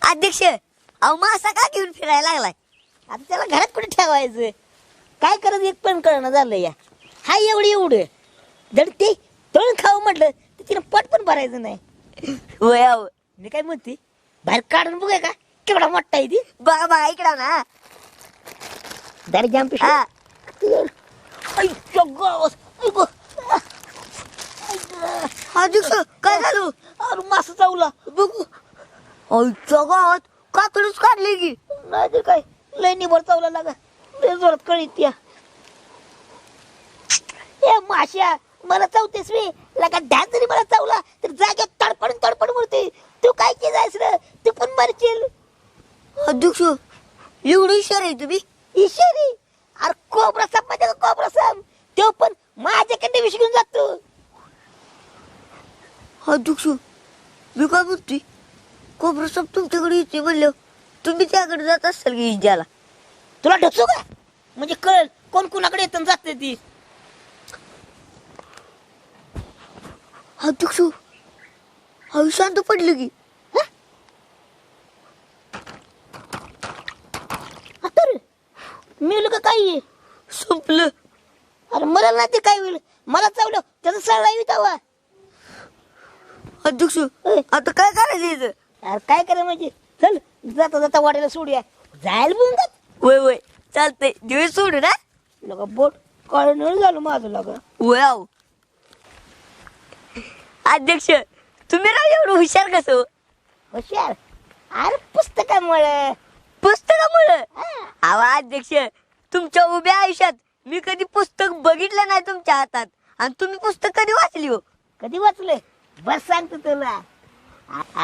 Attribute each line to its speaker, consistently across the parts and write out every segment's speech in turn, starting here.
Speaker 1: अध्यक्ष अहो मासा का घेऊन फिरायला लागलाय?
Speaker 2: आता त्याला घरात कुठे ठेवायचं? काय करत एक पण कळणं झालं या. हाय एवढं धड ते तळून खावं म्हटलं तर तिनं पोट पण भरायचं नाही.
Speaker 1: होय अहो.
Speaker 2: मी काय म्हणते बाहेर काढून बघूया का केवढा मोठा आहे ती.
Speaker 1: बघा बघा इकडं ना.
Speaker 2: दारी जाम
Speaker 1: हा. अध्यक्ष काय झालं?
Speaker 2: अरे मासा चावला
Speaker 1: बघू. आईच्या गावात काकडीच काढली की.
Speaker 2: नाही तर काय लय निभर चावला लागा. लय जोरात कळीत त्या. ए माश्या मला चावतेस मी लागा. ध्यान जरी मला चावला तर जागेत तडपड मरते. तू काय केलंयस रे? तू पण मरशील.
Speaker 1: अध्यक्ष एवढं हुशार आहे तुम्ही?
Speaker 2: इशारी अरे कोबरा साप माहिती का? कोबरा साप तो पण माझ्याकडे विष घेऊन जातो.
Speaker 1: अध्यक्ष मी काय म्हणते कोबरा साप तुमच्याकडे येते म्हणलं तुम्ही त्याकडे जात असाल की द्यायला.
Speaker 2: तुला ढचू का? म्हणजे कळल कोण कुणाकडे येतं जाते ती.
Speaker 1: अध्यक्ष हवी शांत पडलं की.
Speaker 2: आता रे मेलं का काही
Speaker 1: संपलं.
Speaker 2: अरे मला ना ते काय होईल. मला चावलं त्याचा सळा येत हवा.
Speaker 1: अध्यक्ष आता काय करायचं इथं?
Speaker 2: अरे काय करा म्हणजे चल जाता जाता वाड्याला सोडूया. जायला बोलतात.
Speaker 1: वय वय चालतंय दिवस सोडू ना.
Speaker 2: लगा बोट काळं झालं माझं लगा.
Speaker 1: वय आहो. अध्यक्ष तुम्ही राव एवढं हुशार कसं?
Speaker 2: हुशार अरे पुस्तकामुळे.
Speaker 1: पुस्तकामुळं? अहो अध्यक्ष तुमच्या उभ्या आयुष्यात मी कधी पुस्तक बघितलं नाही तुमच्या हातात आणि तुम्ही पुस्तक कधी वाचली हो?
Speaker 2: कधी वाचले बस सांगतो तुला.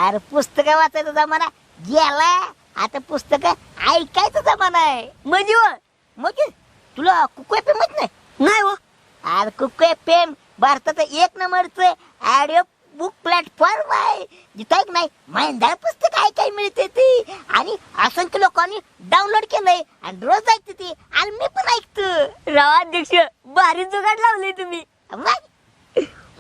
Speaker 2: अरे पुस्तक वाचायचा जमाना गेला. आता पुस्तक ऐकायचा जमाना आहे.
Speaker 1: म्हणजे
Speaker 2: म्हणजे तुला कुकू एफएम माहित नाही?
Speaker 1: नाही हो.
Speaker 2: अरे कुकू एफएम भारताचं 1 नंबरचं ऑडिओ बुक प्लॅटफॉर्म आहे. जिथं ऐक नाही महिंद्रा पुस्तक ऐकाय मिळते ती. आणि असंख्य लोकांनी डाउनलोड केलंय आणि रोज ऐकते ती. आणि मी पण ऐकतो.
Speaker 1: राव अध्यक्ष भारी जुगाड लावले तुम्ही.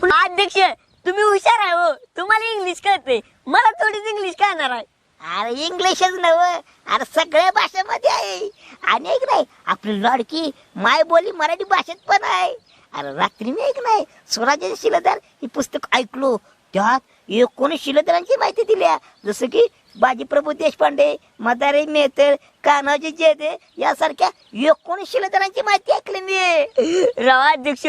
Speaker 1: पण अध्यक्ष तुम्ही हुशार आहे हो. तुम्हाला इंग्लिश कळते मला थोडीच इंग्लिश कळणार आहे.
Speaker 2: अरे इंग्लिशच नव अरे सगळ्या भाषेमध्ये आहे. आणि एक नाही आपली लाडकी माय बोली मराठी भाषेत पण आहे. अरे रात्री मी एक नाही स्वराज्य शिलेदार ही पुस्तक ऐकलो. त्यात 19 शिलेदारांची माहिती दिल्या. जसं की बाजीप्रभू देशपांडे, मदारी मेहतर, कान्होजी जेदे यासारख्या 19 शिलेदारांची माहिती ऐकली मी.
Speaker 1: राव अध्यक्ष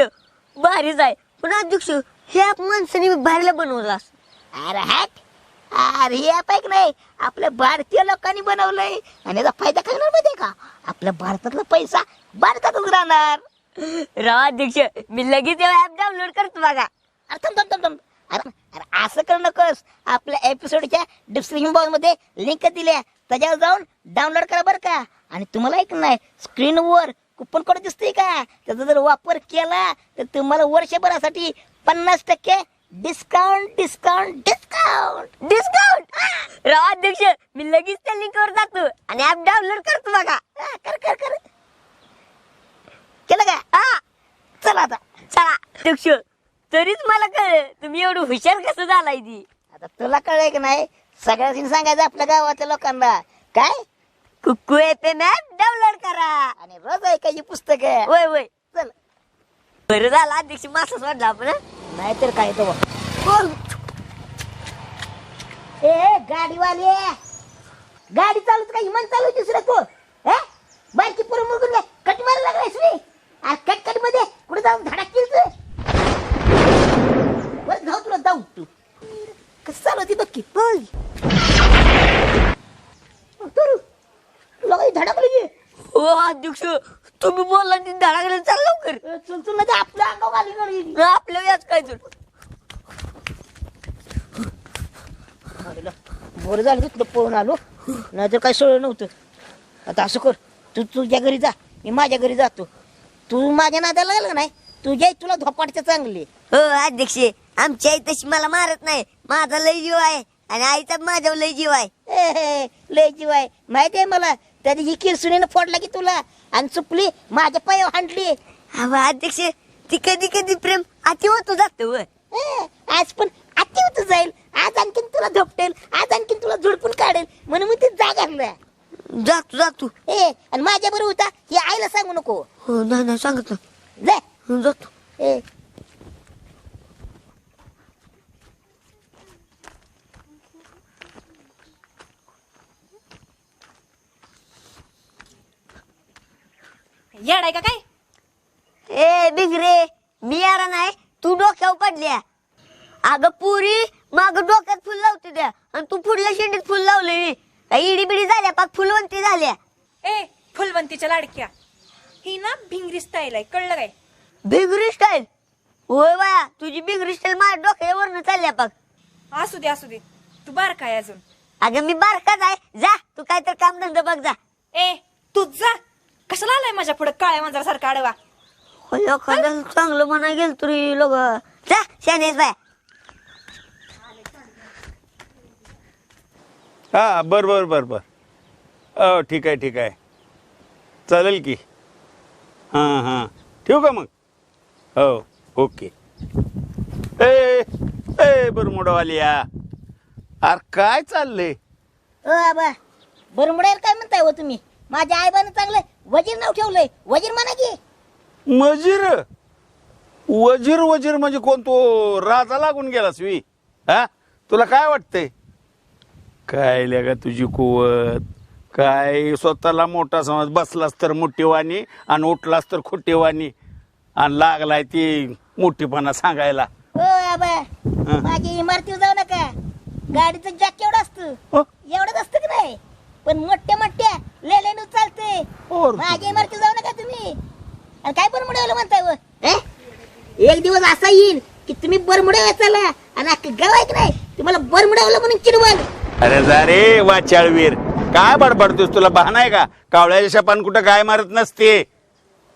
Speaker 1: भारीच आहे. पण अध्यक्ष हे आप माणसाने बाहेरला बनवलं असं.
Speaker 2: अरे हॅट अरे हे ऐक नाही आपल्या भारतीय लोकांनी बनवलंय. आणि याचा फायदा काय होणार माहितीये का? आपल्या भारतातला पैसा भारतातच राहणार.
Speaker 1: राव अध्यक्ष मी लगेच ऍप डाउनलोड करतो बघा.
Speaker 2: अरे थांब थांब थांब थांब. अरे अरे असं करू नकोस. आपल्या एपिसोडच्या डिस्क्रिप्शन बॉक्स मध्ये लिंक दिल्या त्याच्यावर जाऊन डाउनलोड करा बरं का. आणि तुम्हाला ऐक नाही स्क्रीनवर कुपन कोड दिसतोय का? त्याचा जर वापर केला तर तुम्हाला वर्षभरासाठी 50% डिस्काउंट डिस्काउंट डिस्काउंट
Speaker 1: डिस्काउंट. राव अध्यक्ष मी लगेच त्या लिंकवर जातो आणि ऍप डाउनलोड करतो बघा.
Speaker 2: कर कर कर केलं का?
Speaker 1: हा
Speaker 2: चला आता.
Speaker 1: चला अध्यक्ष तरीच मला कळलं तुम्ही एवढं हुशार कसं झालाय ती.
Speaker 2: आता तुला कळलंय की नाही सगळ्यांनी सांगायचं आपल्या गावातल्या लोकांना काय
Speaker 1: कुकू एफएम ऍप डाउनलोड करा
Speaker 2: आणि रोज ऐकायची पुस्तक.
Speaker 1: वय वय.
Speaker 2: चल
Speaker 1: बरं झालं अध्यक्ष मासा सोडला आपण.
Speaker 2: नाहीतर काय तो. ए गाडीवाले गाडी चालूच का इमान चालू दुसरं तू बारकी पुरं मुरगून दे. कट मारायला लागलायस मी. कट मध्ये कुठे जाऊन धडक केलं बरं जाऊ तुला जाऊ तू कसं चालू होती बघ की. तुला काही धडकलं की
Speaker 1: हो अध्यक्ष तुम्ही बोलला ती धडाकडे चाल लवकर.
Speaker 2: चल चल नाही आपल्या अंगावर आली गाडी.
Speaker 1: आपल्या याच काय तर
Speaker 2: बरं झालं तिथलं पळून आलो नाहीतर काय सोडलं नव्हतं. आता असं कर तू तुझ्या घरी जा मी माझ्या घरी जातो. तू माझ्या नादाला लागला नाही तुझ्या तुला धोपाटच्या चांगली.
Speaker 1: हो अध्यक्ष आमची आई तशी मला मारत नाही. माझा लय जीव आहे आणि आईचा माझ्यावर लय जीव आहे.
Speaker 2: लय जीव आहे माहिती आहे मला. त्या दिवशी किरसुनीनं फोडला की तुला आणि चुपली माझ्या पायावर हांडली.
Speaker 1: अध्यक्ष ती कधी कधी प्रेम अति होतो जातो.
Speaker 2: आज पण अति होत जाईल आज आणखीन तुला झोपटेल, आज आणखीन तुला झोडपून काढेल म्हणून मी ती जागा आणला.
Speaker 1: जातो
Speaker 2: ए आणि माझ्या बरोबर होता हे आईला सांगू नको.
Speaker 1: हो नाही सांगत
Speaker 2: जा.
Speaker 1: जातो.
Speaker 2: ए
Speaker 3: येडाय का काय?
Speaker 1: ए बिगरे मी यारा नाही तू डोक्यावर पडल्या. अगं पुरी माग डोक्यात फुल लावते द्या आणि तू पुढल्या शेंडीत फुल लावले. इडी बिडी झाल्या पाक फुलवंती झाल्या.
Speaker 3: ए फुलवंतीच्या लाडक्या, ही ना भिंगरी स्टाईल आहे, कळलं काय?
Speaker 1: बिगरी स्टाईल? होय बाया तुझी बिगरी स्टाईल माझ्या डोक्यावरनं चालल्या पाक.
Speaker 3: असू दे तू बार काय अजून?
Speaker 1: अगं मी बारकाच आहे. जा तू काय तर काम धंदा बघ जा.
Speaker 3: ए तू जा, कशाला आलाय माझ्या पुढे काळ्या मांजरासारखा आडवा?
Speaker 1: एखाद्या चांगलं म्हणा गेल तरी लोक जा शानेस बाय.
Speaker 4: हा बर ठीक आहे चालेल की. हां ठेवू का मग? हो ओके. ए बरमुडावालिया, अरे काय चाललंय?
Speaker 2: बाबा बरमुड्याला काय म्हणताय हो तुम्ही? माझ्या आईबानं चांगलं वजीर नाव ठेवलंय. वजीर म्हणा की.
Speaker 4: वजीर म्हणजे कोण? तो राजा लागून गेलास वी? हा तुला काय वाटतंय? काय लगा तुझी कुवत? काय स्वतःला मोठा समज, बसलास तर मोठीवाणी आणि उठलास तर खोटीवाणी आणि लागलाय ती मोठीपणा सांगायला.
Speaker 2: हो बाबा माझी इमारतीवर जाऊ नका. गाडीचं जॅक केवढं असतं? एवढंच असतं की नाही, पण मोठ्या लेलेनं चालते. माझ्या इमारतीवर जाऊ नका तुम्ही. आणि काय बरमुड्याला म्हणताय व? एक दिवस असा येईल की तुम्ही बरमुड्याला चला आणि अख्खं गाव ऐक नाही तुम्हाला बरमुड्याला म्हणून चिडवाल.
Speaker 4: अरे जा रे वाचाळवीर, काय बडबडतोस? तुला बहाणा आहे का? कावळ्याच्या शपान कुठं काय मारत नसते.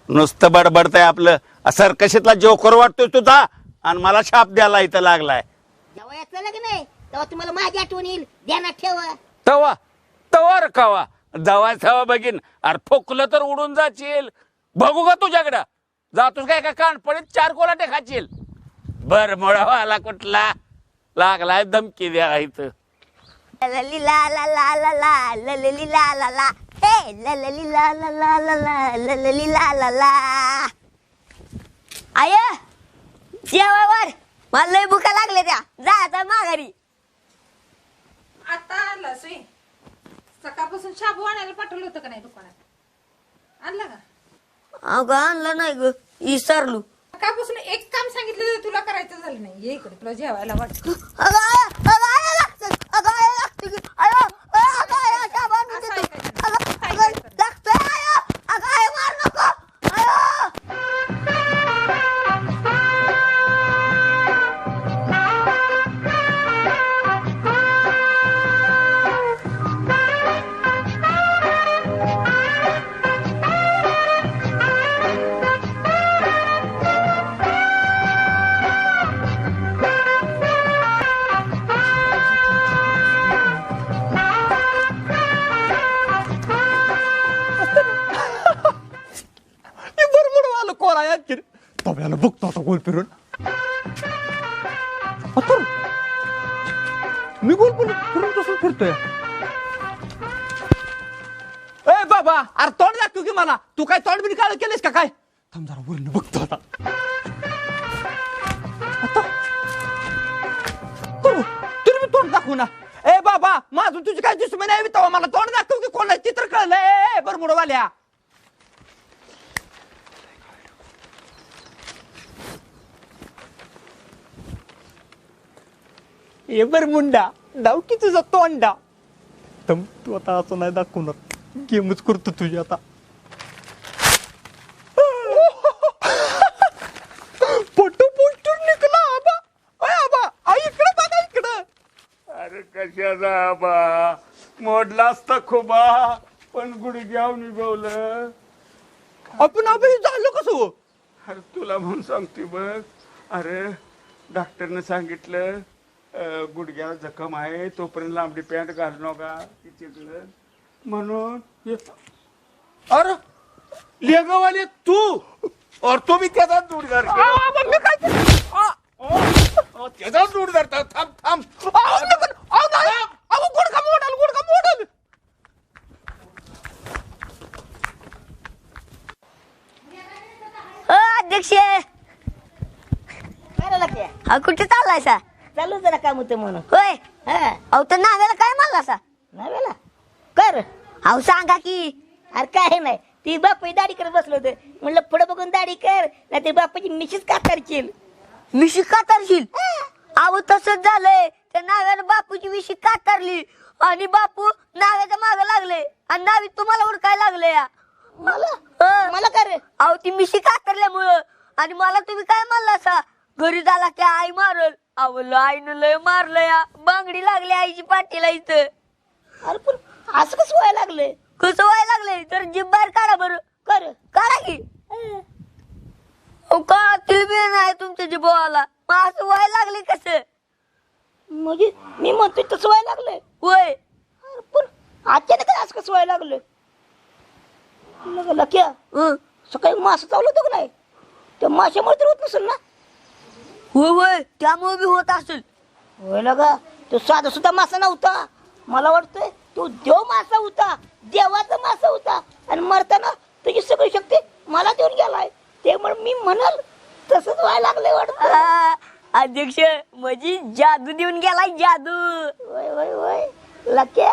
Speaker 4: नुसतं बडबडतंय आपलं. सर्कशीतला जोकर वाटतोय तुझा आणि मला शाप द्यायला इथं लागलाय.
Speaker 2: जेव्हा याचं लग्न नाही तेव्हा तुम्हाला माझी आठवण येईल, ध्यानात ठेवा.
Speaker 4: तवा रखावा जवा थवा बघीन. अरे फोकलं तर उडून जाशील. बघू का तुझ्याकडं? जातोस काय का कानपडीत 4 कोलाटे खाशील. बर मुळावाला कुठला लागलाय धमकी द्या इथं.
Speaker 1: ललली ला ला ला ला ला ललली ला ला ला हे ललली ला ला ला ला ला ललली ला ला ला. आय जेवावर मला लय भुका लागले त्या. जा आता माघारी.
Speaker 3: आता आणला सुई, सकाळपासून शाबू आणायला पाठवलं होतं का नाही दुकानात? आणला का?
Speaker 1: अगं आणलं नाही ग, विसरलो.
Speaker 3: सकाळपासून एक काम सांगितलं तुला करायचं झालं नाही. ये इकडे, तुला जेवायला वाटतं.
Speaker 5: तब्याला बघतो आता गोल फिरून. मी गोल फिरून तसं फिरतोय. ए बाबा, अरे तोंड दाखव की मला. तू काय तोंड बिन काळ केलेस का काय? थांब जरा वरून बघतो आता. तरी मी तोंड दाखवू ना. ए बाबा, माझं तुझी काय दुश्मन आहे तेव्हा मला तोंड दाखव की कोणाचं चित्र कळलंय. बरमुडवाल्या, ए बरमुंडा, डाव की तुझा तोंडा. तम तू आता असं नाही दाखवणार. गेमच करतो तुझी आता. फोटो पोस्टर निघला. आबा आबा इकडे बघा इकडं.
Speaker 4: अरे कशाचा आबा, मोडला असता खोबा पण गुडघ्याव निघवलं.
Speaker 5: आपण आबा हे झालं कसं?
Speaker 4: अरे तुला म्हणून सांगते बघ. अरे डॉक्टरने सांगितलं गुडघ्याला जखम आहे, तोपर्यंत लांबडी पॅन्ट घालू नका तिच्याकडं म्हणून. अरे लेगावाले तू और तो भी त्याचा जोडीदार. त्याचा सूड धरता. थांब थांब.
Speaker 5: गुडका मोडल.
Speaker 1: अध्यक्ष
Speaker 2: काय रे लक्या?
Speaker 1: हा कुठे चाललायसा
Speaker 2: चालू जरा काम होतं म्हणून.
Speaker 1: होय
Speaker 2: हा
Speaker 1: अहो तर नाव्याला काय मारलासा
Speaker 2: नव्याला कर.
Speaker 1: अहो सांगा की
Speaker 2: अरे काय नाही ती बापाची दाढी करत बसलो होतं म्हणलं पुढे बघून दाढी कर नाही ते बापाची मिशीच का करशील.
Speaker 1: मिशी कातरशील अहो तसंच झालंय त्या नाव्यानं बापूची मिशी कातरली आणि बापू नाव्याच्या मागे लागले आणि नावी तुम्हाला उडकाय लागले या
Speaker 2: मला कर.
Speaker 1: अहो ती मिशी कातरल्यामुळं आणि मला तुम्ही काय म्हणलासा घरी झाला की आई मारल अहो आईनं लय मारलं या बांगडी लागली आईची पाठीला इथं
Speaker 2: अरे पण असं कसं व्हायला लागलंय.
Speaker 1: कसं व्हायला लागले तर जिभ बाहेर काढा बरं
Speaker 2: कर.
Speaker 1: काढा की अहो का तिलबी नाही तुमच्या जिभवाला मग असं व्हायला लागले कसं
Speaker 2: म्हणजे मी म्हणतोय तसं व्हायला लागलंय.
Speaker 1: होय
Speaker 2: अरे पण अचानक असं कसं व्हायला लागलं. लक्या
Speaker 1: हं.
Speaker 2: सकाळी मासा चावलं होतं का नाही त्या माशामुळे तर होत नसेल ना.
Speaker 1: होय होय त्यामुळे बी होत असेल
Speaker 2: होय लगा तो साधा सुद्धा मासा नव्हता. मला वाटतंय तो देव मासा होता देवाचा मासा होता आणि मरताना त्याची सगळी शक्ती मला देऊन गेलाय त्यामुळे मी म्हणाल तसंच व्हायला लागलंय वाटतं.
Speaker 1: अध्यक्ष माझी जादू देऊन गेलाय जादू
Speaker 2: वय वय वय लक्या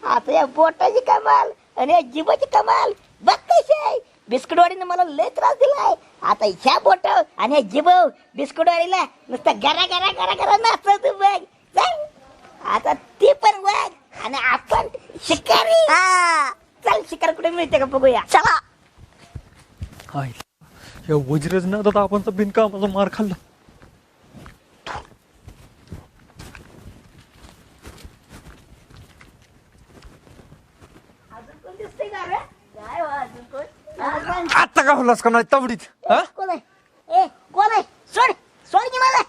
Speaker 2: आता या बोटाची कमाल आणि या जिभाची कमाल बघ कशी आहे. बिस्कुटवाडीनं मला लय त्रास दिलाय. आता ह्या बोट आणि या जिभ बिस्कुटवाडीला नुसतं गरा गरा गरा गरा नाचत बघ. चल आता ती पण बघ आणि आपण शिकारी. चल शिकार कुठे मिळते का बघूया.
Speaker 1: चला
Speaker 5: या वज्रज ना दादा आपण तर बिनकामाचा मार खाल्ला.
Speaker 2: अजून कोण दिसतंय का रे? काय हो अजून कोण?
Speaker 5: आता का होलास का नाही तवडीत हा?
Speaker 2: कोण आहे? ए कोण आहे? सोड सोड की मला.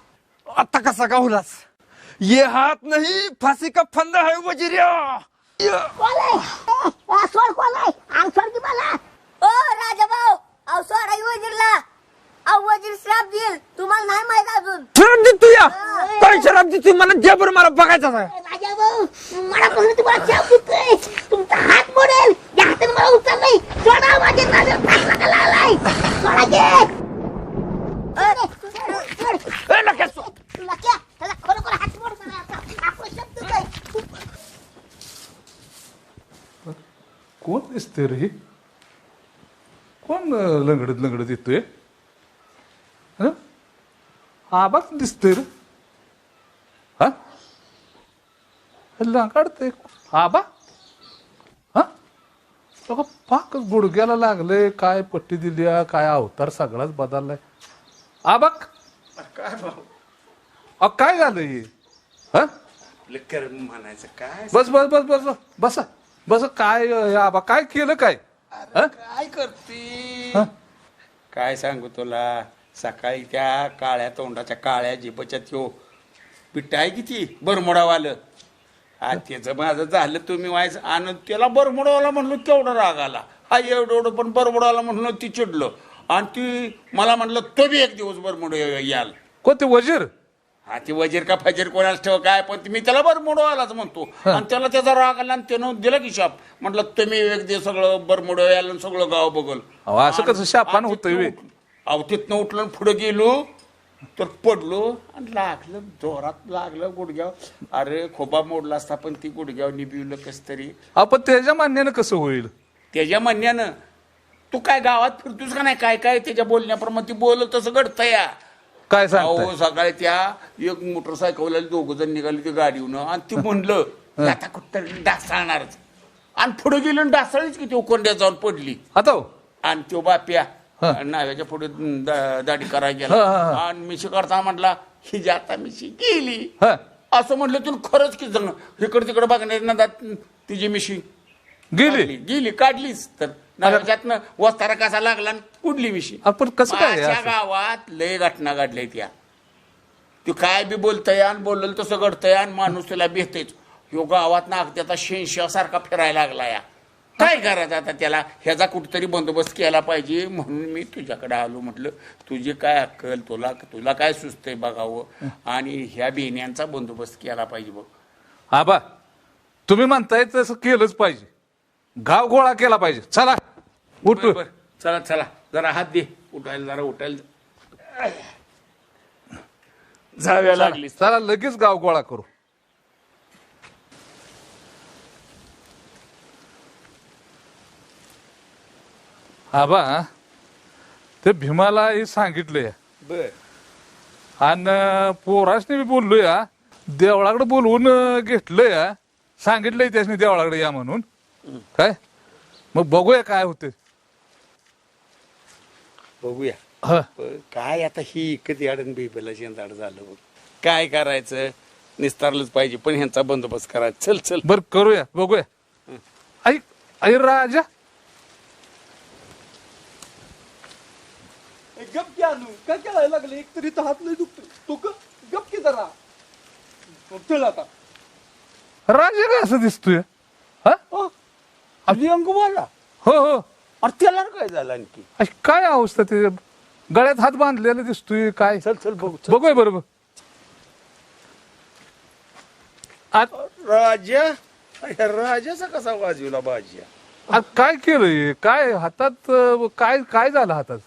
Speaker 5: आता कसा का होलास. ये हात नाही फांसी का फंदा है वजिरिया.
Speaker 2: कोण आहे? सोड कोण आहे? अंग सोड की मला.
Speaker 1: ओ राजा भाऊ अहो सोडा की वजीरला अहो वजीर श्राप देईल तुम्हाला नाही माहित अजून
Speaker 5: शराब देतो या काय शराब देतो मला जे बरं मला बघायचं आहे.
Speaker 2: राजा भाऊ मला पासून तुम्हाला शाप देतोय तुमचा हात मोडेल. या हाताने मला उचललंय. सोडा माझ्या नादाला फास लागायला लागलाय. सोडा की.
Speaker 5: ए, नका सो.
Speaker 2: लक्या त्याला खरोखर हात मोड मला आता. आपला शब्द काय
Speaker 6: कोण दिसते रे? कोण लंगडत येतोय? आबाच दिसतोय रे. हा लंगडते आबा. हा पाकच गुडघ्याला लागले. काय पट्टी दिली काय अवतार सगळाच बदललाय. आबाक काय झालं हे? हा
Speaker 4: म्हणायचं काय
Speaker 6: बस बस बस बस बस बसा बस. काय आबा काय केलं काय? हा?
Speaker 4: काय करते
Speaker 6: हा?
Speaker 4: काय सांगू तुला. सकाळी त्या काळ्या तोंडाच्या काळ्या जिभच्या त्यो पिट्टा आहे किती बरमोडावालं त्याचं माझं झालं तुम्ही व्हायचं आणि त्याला बरमोडावाला म्हणलो केवढा राग आला. हा एवढं पण बरमोडावाला म्हणलो ती चिडलं आणि ती मला म्हणलं तो बी एक दिवस बरमोड याल.
Speaker 6: कोणते वजीर?
Speaker 4: हा ती वजीर का फजीर कोणाच ठेव काय पण मी त्याला बरमोडवालाच म्हणतो आणि त्याला त्याचा राग आला आणि त्यानं दिला की शाप. म्हटलं तुम्ही एक दिवस सगळं बरमोड याल सगळं गाव बघल.
Speaker 6: अहो, असं कसं शापान होतंय बे?
Speaker 4: अहो तिथनं उठलं पुढे गेलो तर पडलो आणि लागलं जोरात लागलं गुडघ्यावर. अरे खोबा मोडला असता पण ती गुडघ्यावर निबिवलं कस तरी.
Speaker 6: आपण त्याच्या मान्यानं कसं होईल?
Speaker 4: त्याच्या म्हणण्यानं तू काय गावात फिरतोस का नाही काय काय त्याच्या बोलण्याप्रमाणे ती बोलत तसं घडतं या.
Speaker 6: काय
Speaker 4: अहो
Speaker 6: सांगताय?
Speaker 4: सकाळी त्या एक मोटरसायकल दोघ जण निघाली ती गाडीवनं आणि ती म्हणलं आता कुठं डासाळणारच आणि पुढे गेलं आणि डासाळीच की ती कोंड्यात जाऊन पडली.
Speaker 6: आता हो?
Speaker 4: आणि तो बाप्या
Speaker 6: हा.
Speaker 4: नाव्याच्या पुढे दाढी करायला
Speaker 6: हा,
Speaker 4: गेला
Speaker 6: हा, हा.
Speaker 4: आणि मिशी करता म्हटला ही जी आता मिशी गेली
Speaker 6: हा.
Speaker 4: असं म्हटलं तू खरंच की जण इकडे तिकडे बघणार ना तिची मिशी
Speaker 6: गेली.
Speaker 4: गेली काढलीच तर नाव्याच्यातनं वस्तारा कसा लागला आणि कुठली मिशी.
Speaker 6: आपण कसं काय
Speaker 4: माझ्या
Speaker 6: असं?
Speaker 4: गावात लय घटना घडल्या त्या. तू काय बी बोलतय आणि बोलल तसं घडतंय आणि माणूस तुला भेटतेच. ह्यो गावात नाग त्याचा शेंशासारखा फिरायला लागला या. काय करायचं आता त्याला ह्याचा कुठतरी बंदोबस्त केला पाहिजे म्हणून मी तुझ्याकडे आलो. म्हटलं तुझी काय अक्कल, तुला काय सुचतंय बघावं आणि ह्या बेण्यांचा बंदोबस्त केला पाहिजे बघ.
Speaker 6: आबा तुम्ही म्हणताय तसं केलंच पाहिजे, गाव गोळा केला पाहिजे. चला उठ.
Speaker 4: बरं, चला चला जरा हात दे, उठायला जाव्या लागली.
Speaker 6: चला लगेच गाव गोळा करू. आबा ते भीमाला हे सांगितलंय
Speaker 4: बर
Speaker 6: आणि पोरासने मी बोललोय, देवळाकडे बोलवून घेतलंय, सांगितलंय त्यासनी देवळाकडे या म्हणून. काय मग बघूया काय होते.
Speaker 4: बघूया.
Speaker 6: हा
Speaker 4: पण काय आता ही कधी अडण बेबेला शेंदाड झालं बघ. काय करायचं निस्तारलंच पाहिजे, पण ह्यांचा बंदोबस्त करायचा. चल चल
Speaker 6: बर करूया, बघूया. ऐक ऐ राजा
Speaker 5: गप की आणू काय करायला लागले? एक तरी तर हात नाही दुखतो तू गप की जरा. चल आता
Speaker 6: राजा काय असं दिसतोय? हा
Speaker 4: आपली अंगवाला.
Speaker 6: हो हो.
Speaker 4: अरे त्याला काय झालं आणखी?
Speaker 6: अशी काय अवस्था ते गळ्यात हात बांधलेला दिसतोय काय?
Speaker 4: चल चल बघू.
Speaker 6: बघूया बरोबर.
Speaker 4: राजा राजाचा कसा वाजवला बाजी?
Speaker 6: काय केलंय? काय हातात काय काय झालं हातात?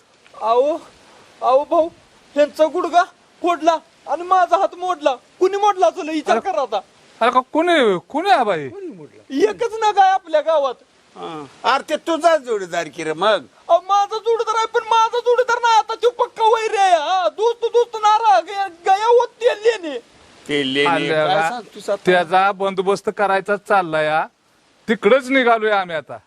Speaker 5: अहो भाऊ, त्यांचा गुडगा फोडला आणि माझा हात मोडला. कुणी मोडला असेल विचार करा आता.
Speaker 6: अरे का कोणी हा बाई?
Speaker 5: एकच नग आहे आपल्या गावात.
Speaker 4: अरे ते तुझा जोडीदार की रे मग.
Speaker 5: अहो, माझा जोडीदार आहे, पण माझा जोडीदार नाही आता. तो पक्का वैर आहे. दोस्त नारा गया होत तेल
Speaker 6: त्याचा बंदोबस्त करायचा चाललाय. तिकडच निघालोय आम्ही आता.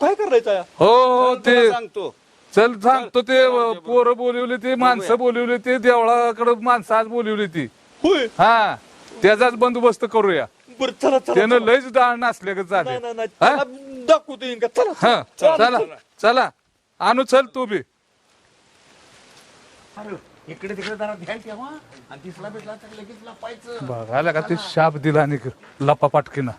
Speaker 5: काय करायचं?
Speaker 6: हो ते
Speaker 4: सांगतो.
Speaker 6: चल सांगतो. ते पोरं बोलवले, ते माणसं बोलवले, ते देवळाकडे माणसं आज बोलवली ती.
Speaker 5: होय.
Speaker 6: हा त्याचाच बंदोबस्त करूया.
Speaker 5: बरं चला चला.
Speaker 6: त्यानं लयच डाळ नसले का झाले.
Speaker 5: नाही, नाही, नाही. त्याला दाखवतो येईन का? चला
Speaker 6: हा चला चला आणू. चल तू बी.
Speaker 4: इकडे तिकडे जरा ध्यान ठेवा आणि तिसरा भेटला तर लगेच लपायचं.
Speaker 6: बघायला का ते शाप दिला आणि लपा पाटकीना.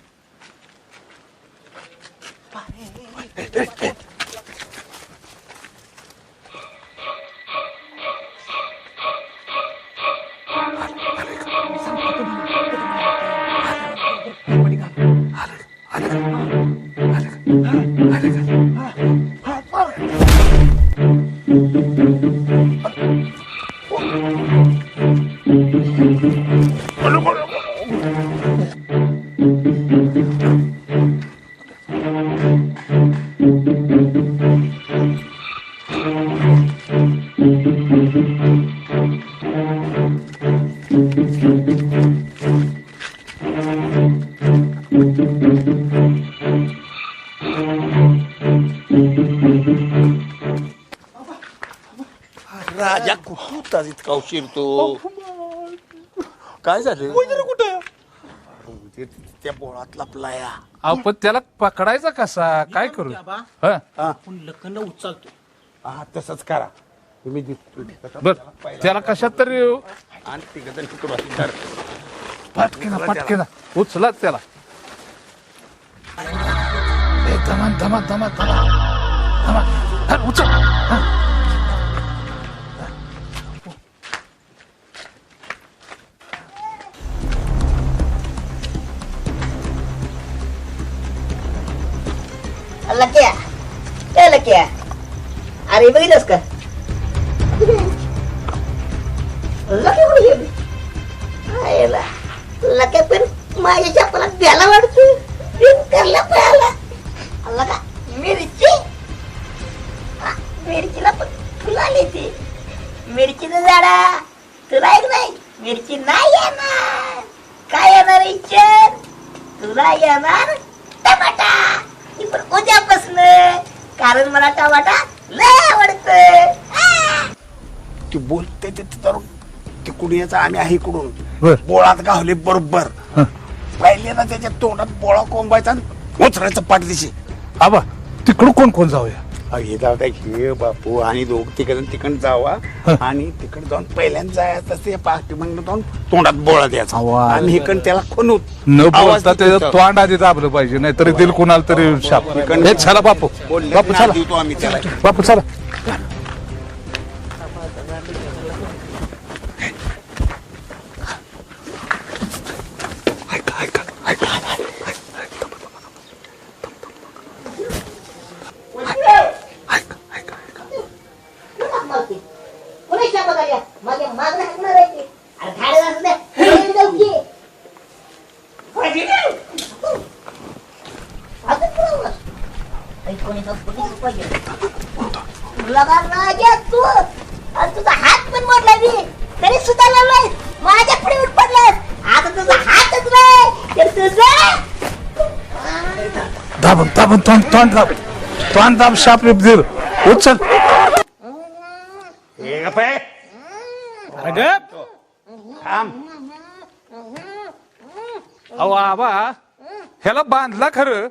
Speaker 4: राजा कुठं इतका उशीर तो? काय झालं?
Speaker 5: कुठे?
Speaker 4: त्या बोळात लपला या.
Speaker 6: अहो पण त्याला पकडायचा कसा? काय करू? हा
Speaker 2: आपण लखन उचलतो.
Speaker 4: हा तसंच करा. तुम्ही
Speaker 6: बर त्याला कशात तरी
Speaker 4: आणि तिघजण तिकडून असं धर.
Speaker 6: पटकेना उचला त्याला. धमा उचल.
Speaker 2: लक्या अरे बघितलंस का? लक्या पण माझ्या चपला द्यायला वाटतो. मिरचीला पण फुलं आली ती. मिरचीचं झाडा तुला एक नाही. मिरची नाही येणार. काय येणार विचार? तुला येणार टमाटा. पण उद्यापासून, कारण मला टमाटा लय आवडत.
Speaker 4: ती बोलते ते ते कुडियाचा आम्ही आहे इकडून
Speaker 6: बर.
Speaker 4: बोळात गावले बरोबर. पहिले ना त्याच्या तोंडात बोळा कोंबायचा आणि उचरायचं पाठदिशी.
Speaker 6: आबा तिकडं कोण कोण जाऊया?
Speaker 4: हे जाऊ द्या हे बापू आणि दोघ तिकडे जावा आणि तिकडे जाऊन पहिल्यांदा जायचं ते पाठी म्हणून जाऊन तोंडात बोळा द्यायचा
Speaker 6: आवाज.
Speaker 4: आणि इकडे त्याला खून
Speaker 6: न बोलता त्याचं तोंड आधी दाबलं पाहिजे नाहीतर दिल कुणाला तरी शाप हे चला बापू बापू चला
Speaker 4: देतो आम्ही त्याला
Speaker 6: बापू चला
Speaker 2: कोणाच्या बघायला माझ्या मागणं हाकणार आहे ते. अरे झाडं असू द्या, कोणी जाऊ की. कोणाची नाही. अजून कोणावर? आई, कोणी जाऊ, कोणी जाऊ पाहिजे. तुला का राजा तू आणि तुझा हात पण मोडला मी तरी सुद्धा लावलाय माझ्या पुढे उठ पडलास आता तुझा हातच नाही तर तुझा
Speaker 6: दाबून दाबून तोंड दाब शाप दिल उचल अहो आबा ह्याला बांधला खरं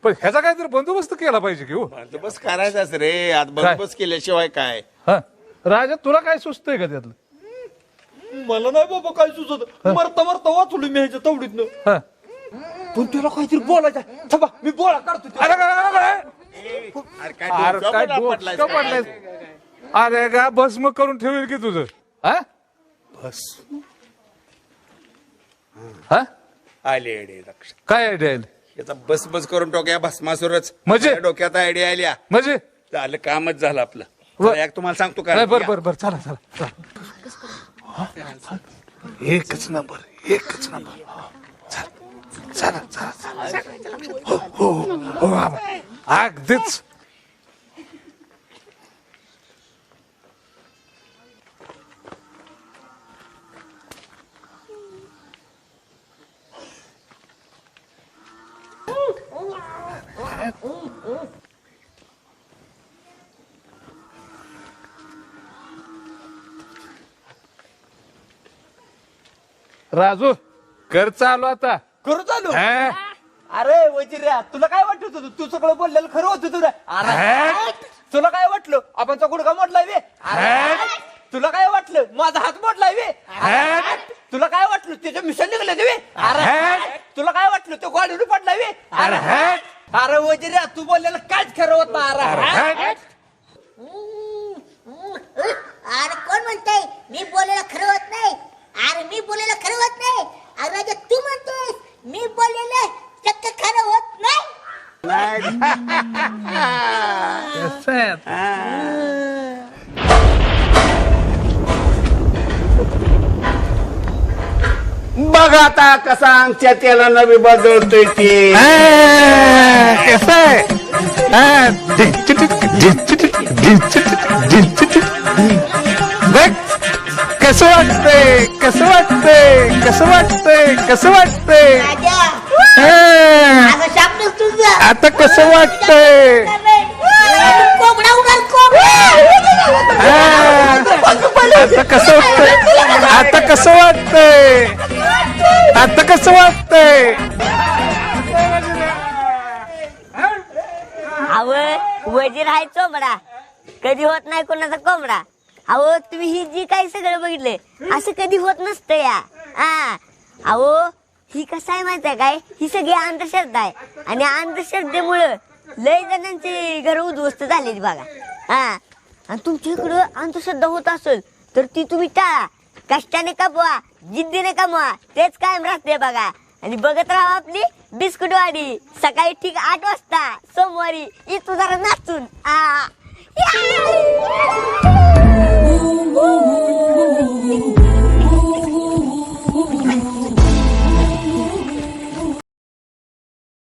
Speaker 6: पण ह्याचा काहीतरी बंदोबस्त केला पाहिजे की हो
Speaker 4: बंदोबस्त करायचाच रे आज बंदोबस्त केल्याशिवाय काय
Speaker 6: हा राजा तुला काय सुचतंय का त्यातलं
Speaker 5: मला नाही बाबा काय सुचत मरता मरता वाचलो मी ह्याच्या तवडीतनं
Speaker 6: हा
Speaker 5: पण तुला काहीतरी बोलायचं थांबा मी बोळा काढतो ते.
Speaker 6: अरे काय
Speaker 4: अरे
Speaker 6: अरे काय डोकं पडलंय अरे का भस्म करून ठेवेल की तुझं हा
Speaker 4: बस
Speaker 6: हा
Speaker 4: आले आयडिया लक्ष
Speaker 6: काय आयडिया आली
Speaker 4: याचा बस बस करून टाकूया भस्मासुरच
Speaker 6: म्हणजे?
Speaker 4: माझ्या डोक्यात आयडिया आल्या
Speaker 6: म्हणजे
Speaker 4: झालं कामच झालं आपलं
Speaker 6: व-
Speaker 4: चला, एक तुम्हाला सांगतो का
Speaker 6: नाही, बर चला चला एकच नंबर चला हो अगदीच राजू कर चालू आता
Speaker 5: करू चालू
Speaker 6: हा?
Speaker 5: अरे वजिऱ्या तुला काय वाटत होतं तू सगळं बोललेलं खरं होतं तुला अरे तुला काय वाटलं आपण गुडघा मोडलाय वे तुला काय वाटलं माझा हात मोडलाय वे तुला काय वाटलं त्याच्या मिशन निघलं वे अरे तुला काय वाटलं तो गाडीवर पडलाय वे अरे वजिऱ्या तू बोललेलं काहीच खरं होत ना अरे
Speaker 2: अरे कोण म्हणतंय मी बोलायला खरं होत नाही अरे मी बोलायला खरं होत नाही अरे राजा तू म्हणतोय मी बोललेलं चक्क खरं होत नाही
Speaker 4: बघ आता कसा आमच्या त्याला नवी बदलतोय ते
Speaker 6: कसं वाटतंय कसं वाटतंय कसं वाटतंय कसं वाटतंय
Speaker 2: राजा
Speaker 6: हा,
Speaker 2: असं शापनच तुझं
Speaker 6: आता कसं वाटतंय
Speaker 2: कोंबडा उडाल कोंबडा
Speaker 6: हा, आता कसं वाटतंय आता कसं वाटतंय आता कसं वाटतंय
Speaker 1: अव वजीर आहे चोमडा कधी होत नाही कोणाचा कोंबडा अहो तुम्ही ही जी काही सगळं बघितले असं कधी होत नसतं या हा अहो ही कसं आहे माहिती आहे काय ही सगळी अंधश्रद्धा आहे आणि अंधश्रद्धेमुळं लय जणांची घर उद्ध्वस्त झालेली बघा हा आणि तुमच्या इकडं अंधश्रद्धा होत असेल तर ती तुम्ही टाळा कष्टाने कमवा जिद्दीने कमवा तेच कायम राहते बघा आणि बघत राहा आपली बिस्कुटवाडी सकाळी ठीक 8 वाजता सोमवारी इथं जरा नाचून